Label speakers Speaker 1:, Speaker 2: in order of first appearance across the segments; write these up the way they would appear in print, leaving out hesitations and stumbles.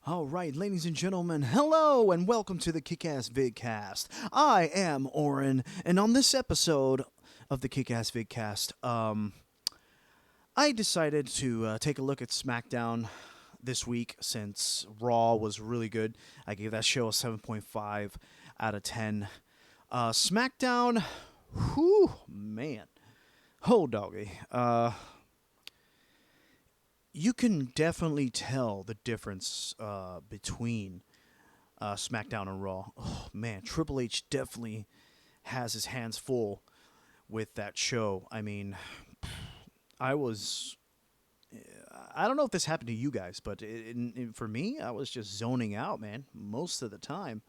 Speaker 1: All right, ladies and gentlemen, hello and welcome to the Kick-Ass Vidcast. I am Oren, and on this episode of the Kick-Ass Vidcast, I decided to take a look at SmackDown this week since Raw was really good. I gave that show a 7.5 out of 10. SmackDown, whew, man. Oh, doggy. You can definitely tell the difference between SmackDown and Raw. Oh man, Triple H definitely has his hands full with that show. I mean, I was. I don't know if this happened to you guys, but for me, I was just zoning out, man, most of the time.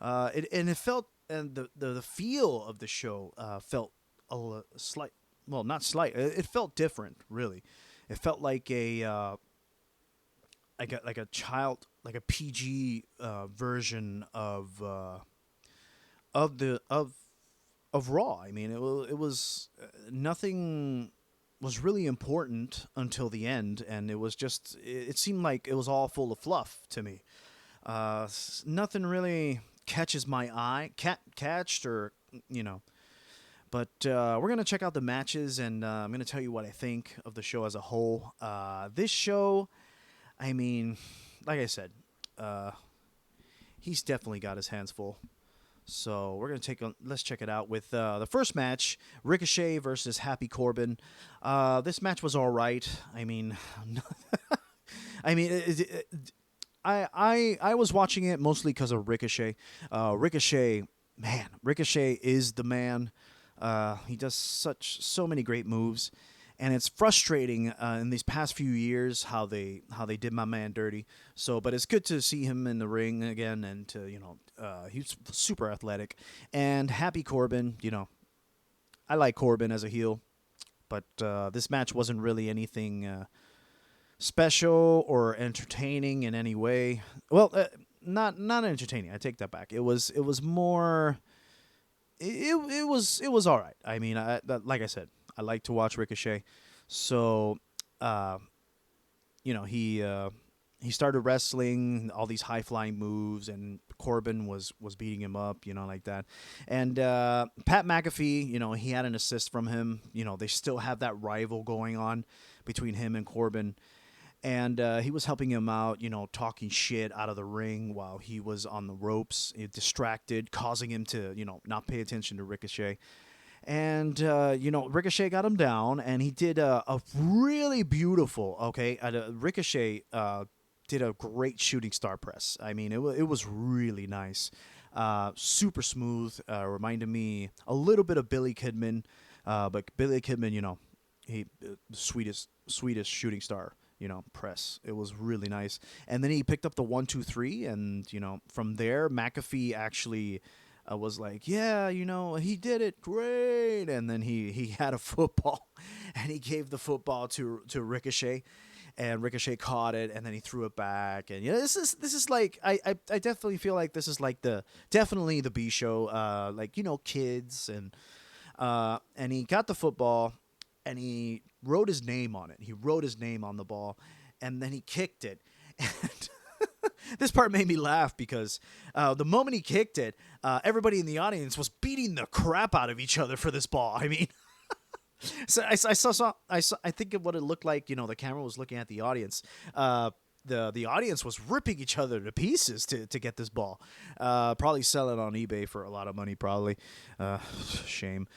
Speaker 1: It felt, and the feel of the show felt slight. Well, not slight. It felt different, really. It felt like a child, like a PG version of Raw. I mean, it was nothing was really important until the end, and it was just it seemed like it was all full of fluff to me. Nothing really catches my eye, catched or you know. But we're going to check out the matches, and I'm going to tell you what I think of the show as a whole. This show, I mean, like I said, he's definitely got his hands full. So we're going to let's check it out with the first match, Ricochet versus Happy Corbin. This match was all right. I mean, I mean, I was watching it mostly because of Ricochet. Ricochet is the man. He does so many great moves, and it's frustrating in these past few years how they did my man dirty. So, but it's good to see him in the ring again, and to he's super athletic. And Happy Corbin, I like Corbin as a heel, but this match wasn't really anything special or entertaining in any way. Well, not entertaining. I take that back. It was more. It was all right. I mean, like I said, I like to watch Ricochet, so he started wrestling all these high flying moves, and Corbin was beating him up, like that. And Pat McAfee, he had an assist from him. They still have that rival going on between him and Corbin. And he was helping him out, talking shit out of the ring while he was on the ropes, distracted, causing him to, not pay attention to Ricochet. And, Ricochet got him down, and he did a really beautiful, Ricochet did a great shooting star press. I mean, it was really nice. Super smooth, reminded me a little bit of Billy Kidman. But Billy Kidman, he sweetest shooting star. Press. It was really nice. And then he picked up the 1-2-3, and from there, McAfee actually was like, yeah, he did it great. And then he had a football, and he gave the football to Ricochet, and Ricochet caught it, and then he threw it back. And this is like I definitely feel like this is like definitely the B show, kids, and he got the football, and he wrote his name on it. He wrote his name on the ball, and then he kicked it. And this part made me laugh because the moment he kicked it, everybody in the audience was beating the crap out of each other for this ball. I mean, so I saw. I think of what it looked like. The camera was looking at the audience. The audience was ripping each other to pieces to get this ball. Probably sell it on eBay for a lot of money. Probably, shame.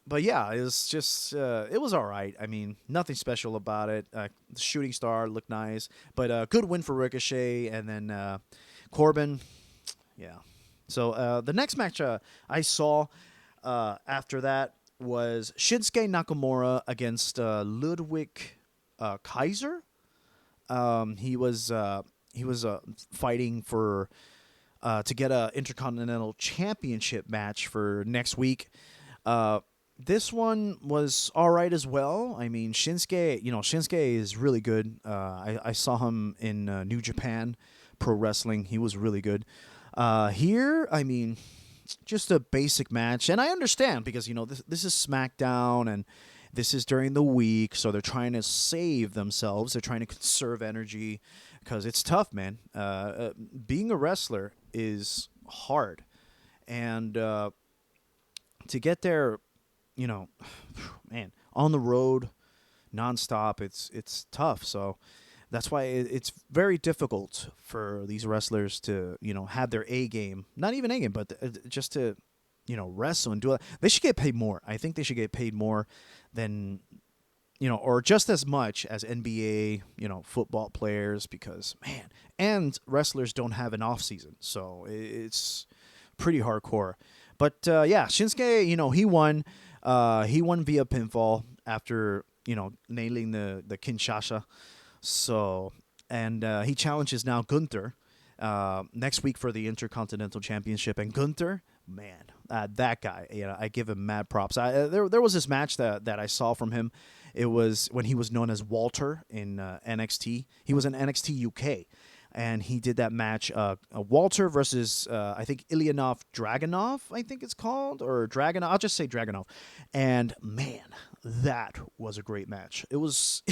Speaker 1: But yeah, it was just it was all right. I mean, nothing special about it. The shooting star looked nice, but good win for Ricochet, and then Corbin. Yeah. So the next match I saw after that was Shinsuke Nakamura against Ludwig Kaiser. He was fighting for to get a Intercontinental Championship match for next week. This one was all right as well. I mean, Shinsuke is really good. I saw him in New Japan Pro Wrestling. He was really good. Here, I mean, just a basic match. And I understand because, this is SmackDown, and This is during the week, so they're trying to save themselves. They're trying to conserve energy because it's tough, man. Being a wrestler is hard, and to get there, you know, man, on the road, nonstop, it's tough. So that's why it's very difficult for these wrestlers to have their A game, not even A game, but just to wrestle and do it. They should get paid more. I think they should get paid more than or just as much as NBA football players, because man, and wrestlers don't have an off season, so it's pretty hardcore. But yeah, Shinsuke, he won. He won via pinfall after nailing the Kinshasa. So, and he challenges now Gunther next week for the Intercontinental Championship. And Gunther, man, that guy, I give him mad props. There was this match that I saw from him. It was when he was known as Walter in NXT. He was in NXT UK. And he did that match, Walter versus, I think, Ilyanov Dragunov, I think it's called, or Dragunov. I'll just say Dragunov. And, man, that was a great match. It was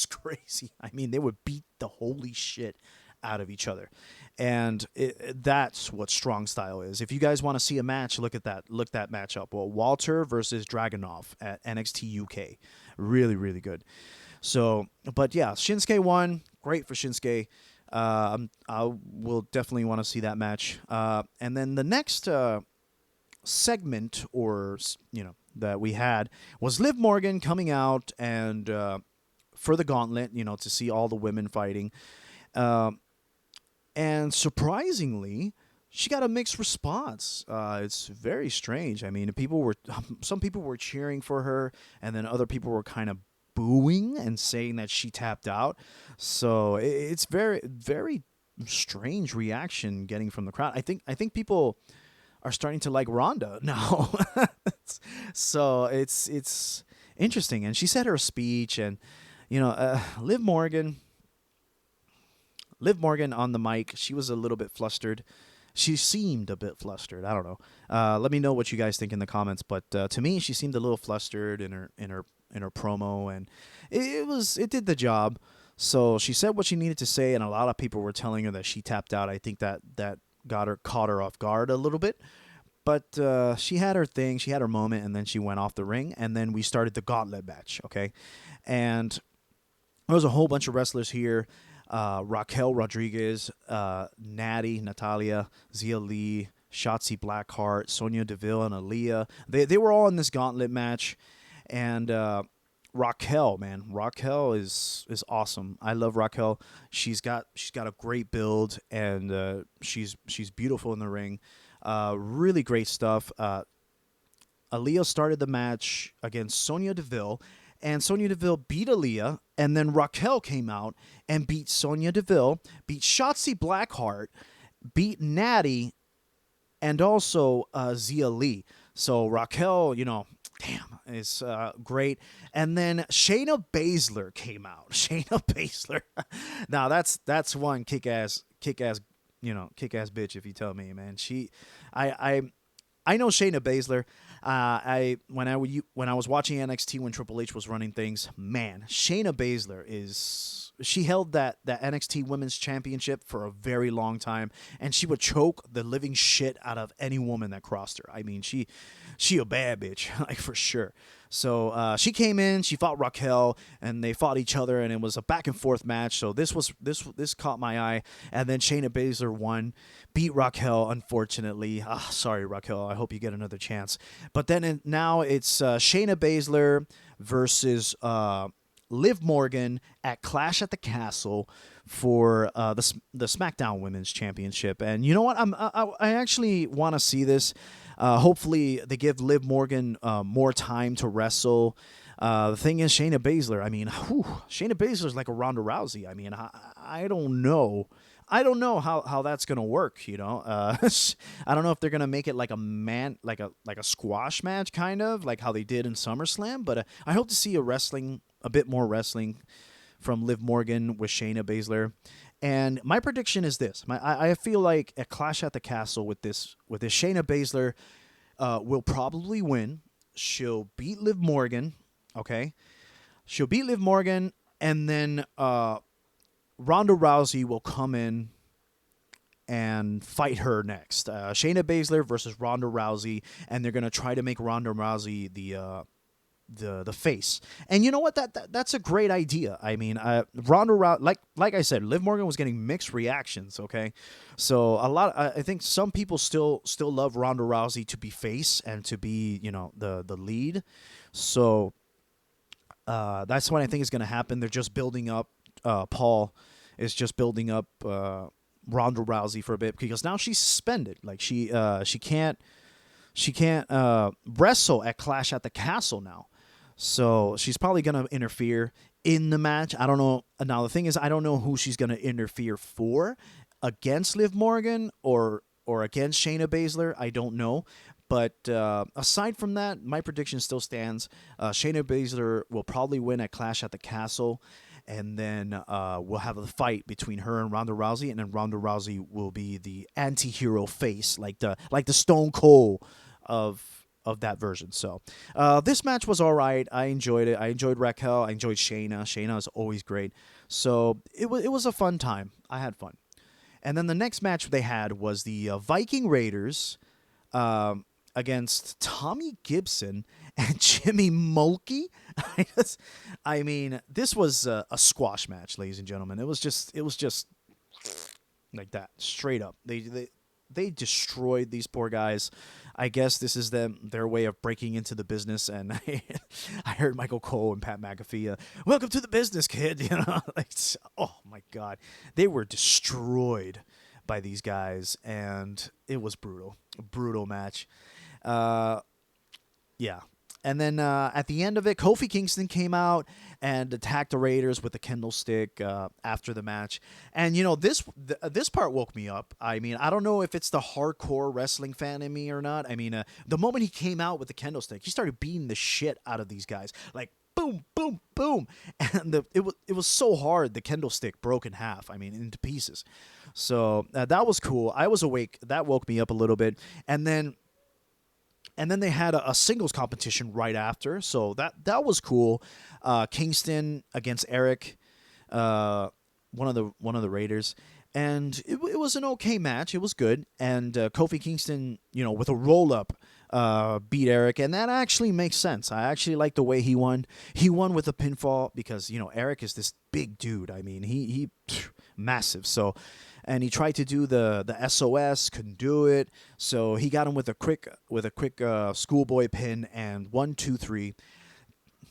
Speaker 1: crazy. I mean, they would beat the holy shit out of each other. And that's what strong style is. If you guys want to see a match, look that match up. Well, Walter versus Dragunov at NXT UK. Really, really good. So, but yeah, Shinsuke won. Great for Shinsuke. I will definitely want to see that match. And then the next segment, or that we had, was Liv Morgan coming out and for the gauntlet, to see all the women fighting. And surprisingly, she got a mixed response. It's very strange. I mean, some people were cheering for her, and then other people were kind of booing and saying that she tapped out. So it's very, very strange reaction getting from the crowd. I think people are starting to like Ronda now. So it's interesting. And she said her speech, and Liv Morgan on the mic, she was a little bit flustered. She seemed a bit flustered. I don't know. Let me know what you guys think in the comments. But to me, she seemed a little flustered in her promo, and it did the job. So she said what she needed to say, and a lot of people were telling her that she tapped out. I think that caught her off guard a little bit. But she had her thing, she had her moment, and then she went off the ring, and then we started the gauntlet match, okay? And there was a whole bunch of wrestlers here. Raquel Rodriguez, Natalia, Zia Lee, Shotzi Blackheart, Sonya Deville, and Aaliyah. They were all in this gauntlet match. And Raquel is awesome. I love Raquel. She's got a great build, and she's beautiful in the ring. Really great stuff. Aaliyah started the match against Sonya Deville, and Sonya Deville beat Aaliyah, and then Raquel came out and beat Sonya Deville, beat Shotzi Blackheart, beat Natty, and also Zia Lee. So Raquel, damn, is great. And then Shayna Baszler came out. Shayna Baszler. Now that's one kick-ass bitch, if you tell me, man. I know Shayna Baszler. When I was watching NXT when Triple H was running things, man, Shayna Baszler she held that NXT Women's Championship for a very long time, and she would choke the living shit out of any woman that crossed her. I mean, she a bad bitch, like, for sure. So she came in, she fought Raquel, and they fought each other, and it was a back and forth match. So this caught my eye, and then Shayna Baszler won, beat Raquel, unfortunately. Sorry, Raquel. I hope you get another chance. But then now it's Shayna Baszler versus Liv Morgan at Clash at the Castle for the SmackDown Women's Championship. And you know what? I actually want to see this. Hopefully they give Liv Morgan more time to wrestle. The thing is, Shayna Baszler, I mean, Shayna Baszler is like a Ronda Rousey. I mean, I don't know. I don't know how that's gonna work. I don't know if they're gonna make it like a squash match, kind of like how they did in SummerSlam. But I hope to see a bit more wrestling from Liv Morgan with Shayna Baszler. And my prediction is this: I feel like a Clash at the Castle with this Shayna Baszler will probably win. She'll beat Liv Morgan. Okay, she'll beat Liv Morgan, and then Ronda Rousey will come in and fight her next. Shayna Baszler versus Ronda Rousey, and they're gonna try to make Ronda Rousey the face. And you know what? That's a great idea. I mean, Ronda Rousey, like I said, Liv Morgan was getting mixed reactions. Okay, so I think some people still love Ronda Rousey to be face and to be the lead. So that's what I think is going to happen. They're just building up. Paul is just building up Ronda Rousey for a bit because now she's suspended. Like she can't wrestle at Clash at the Castle now. So she's probably going to interfere in the match. I don't know. Now, the thing is, I don't know who she's going to interfere for, against Liv Morgan or against Shayna Baszler. I don't know. But aside from that, my prediction still stands. Shayna Baszler will probably win at Clash at the Castle. And then we'll have a fight between her and Ronda Rousey. And then Ronda Rousey will be the anti-hero face, like the Stone Cold of that version. So this match was all right. I enjoyed it. I enjoyed Raquel. I enjoyed Shayna. Shayna is always great. So it was a fun time. I had fun. And then the next match they had was the Viking Raiders against Tommy Gibson and Jimmy Mulkey. I mean, this was a squash match, ladies and gentlemen. It was just like that, straight up. They destroyed these poor guys. I guess this is their way of breaking into the business. And I heard Michael Cole and Pat McAfee, "Welcome to the business, kid." Oh my God, they were destroyed by these guys, and it was brutal, a brutal match. Yeah. And then at the end of it, Kofi Kingston came out and attacked the Raiders with a kendo stick after the match. And, this part woke me up. I mean, I don't know if it's the hardcore wrestling fan in me or not. I mean, the moment he came out with the kendo stick, he started beating the shit out of these guys. Like, boom, boom, boom. And it was so hard, the kendo stick broke in half. I mean, into pieces. So that was cool. I was awake. That woke me up a little bit. And then they had a singles competition right after, so that was cool. Kingston against Eric, one of the Raiders, and it was an okay match. It was good, and Kofi Kingston, with a roll up, beat Eric, and that actually makes sense. I actually like the way he won. He won with a pinfall because Eric is this big dude. I mean, he massive. So. And he tried to do the SOS, couldn't do it. So he got him with a quick schoolboy pin, and 1, 2, 3,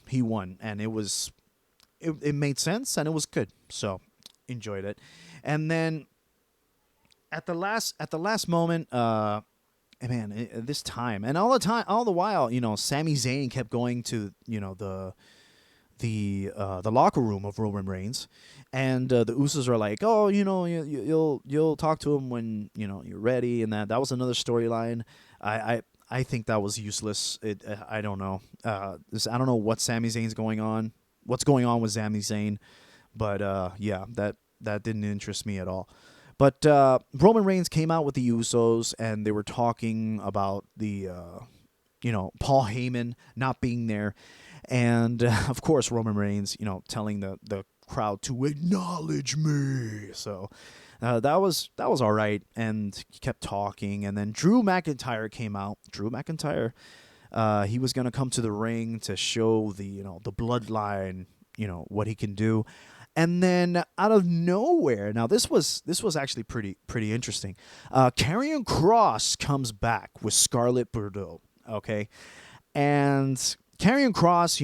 Speaker 1: he won, and it made sense and it was good. So enjoyed it. And then at the last moment, this time and all the while, Sami Zayn kept going to the locker room of Roman Reigns, and the Usos are like, "Oh, you'll talk to him when you're ready," and that was another storyline. I think that was useless. I don't know. I don't know what Sami Zayn's going on. What's going on with Sami Zayn? But yeah, that didn't interest me at all. But Roman Reigns came out with the Usos, and they were talking about the Paul Heyman not being there. And, of course, Roman Reigns, telling the crowd to acknowledge me. So that was all right. And he kept talking. And then Drew McIntyre came out. Drew McIntyre, he was going to come to the ring to show the bloodline, what he can do. And then out of nowhere, now this was actually pretty interesting. Karrion Kross comes back with Scarlett Bordeaux. Okay. And Karrion Kross,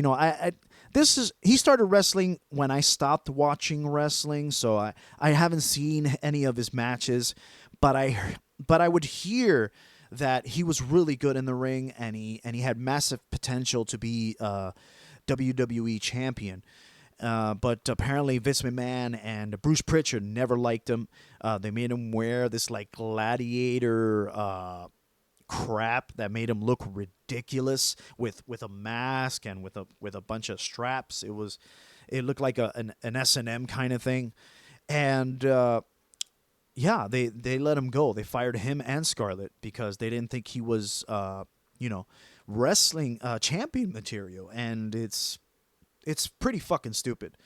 Speaker 1: he started wrestling when I stopped watching wrestling, so I haven't seen any of his matches, but I would hear that he was really good in the ring, and he had massive potential to be WWE champion. But apparently Vince McMahon and Bruce Pritchard never liked him. They made him wear this like gladiator crap that made him look ridiculous with a mask and with a bunch of straps. It looked like an S&M kind of thing. And yeah, they let him go. They fired him and Scarlett because they didn't think he was wrestling champion material. And it's It's pretty fucking stupid.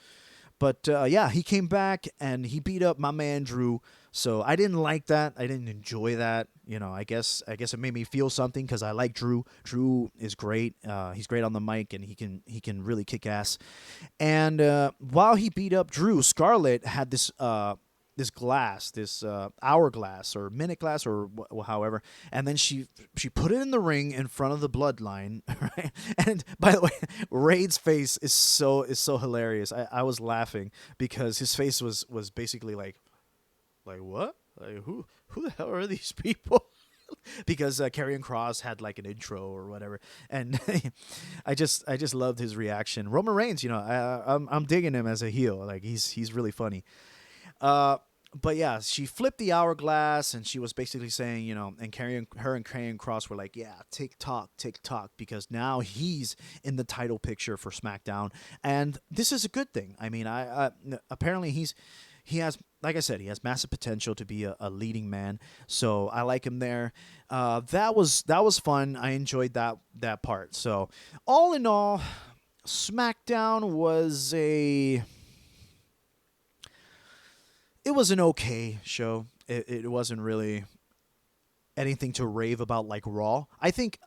Speaker 1: But yeah, he came back and he beat up my man Drew. So I didn't like that. I didn't enjoy that. I guess it made me feel something because I like Drew. Drew is great. He's great on the mic and he can really kick ass. And while he beat up Drew, Scarlett had this glass, this hourglass or minute glass or however, and then she put it in the ring in front of the bloodline. Right? And by the way, Raid's face is so hilarious. I was laughing because his face was basically like what? Like who the hell are these people? Because Karrion Kross had like an intro or whatever, and I just loved his reaction. Roman Reigns, I'm digging him as a heel. Like he's really funny. Uh, but yeah, she flipped the hourglass, and she was basically saying, and her and Karrion Kross were like, yeah, tick tock, because now he's in the title picture for SmackDown, and this is a good thing. I mean, apparently he has, like I said, he has massive potential to be a leading man. So I like him there. That was fun. I enjoyed that part. So all in all, SmackDown was an okay show. It wasn't really anything to rave about like Raw. I think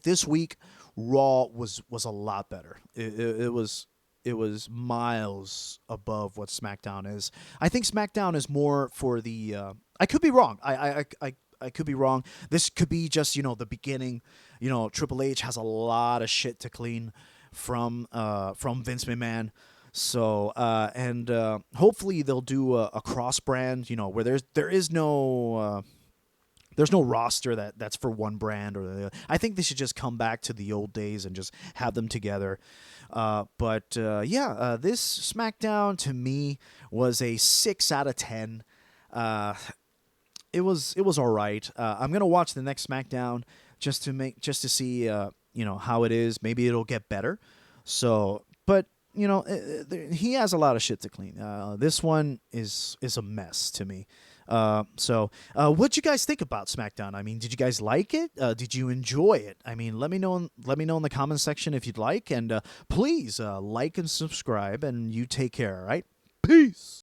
Speaker 1: this week Raw was a lot better. It was miles above what SmackDown is. I think SmackDown is more for the. I could be wrong. I could be wrong. This could be just the beginning. Triple H has a lot of shit to clean from Vince McMahon. So and hopefully they'll do a cross brand. Where there's no roster that's for one brand or the other. I think they should just come back to the old days and just have them together. But this SmackDown to me was a 6 out of 10. It was all right. I'm gonna watch the next SmackDown just to see how it is. Maybe it'll get better. So, but he has a lot of shit to clean. This one is a mess to me. What'd you guys think about SmackDown? I mean, did you guys like it? Did you enjoy it? I mean, let me know in the comment section if you'd like, and please like and subscribe, and you take care. All right, peace.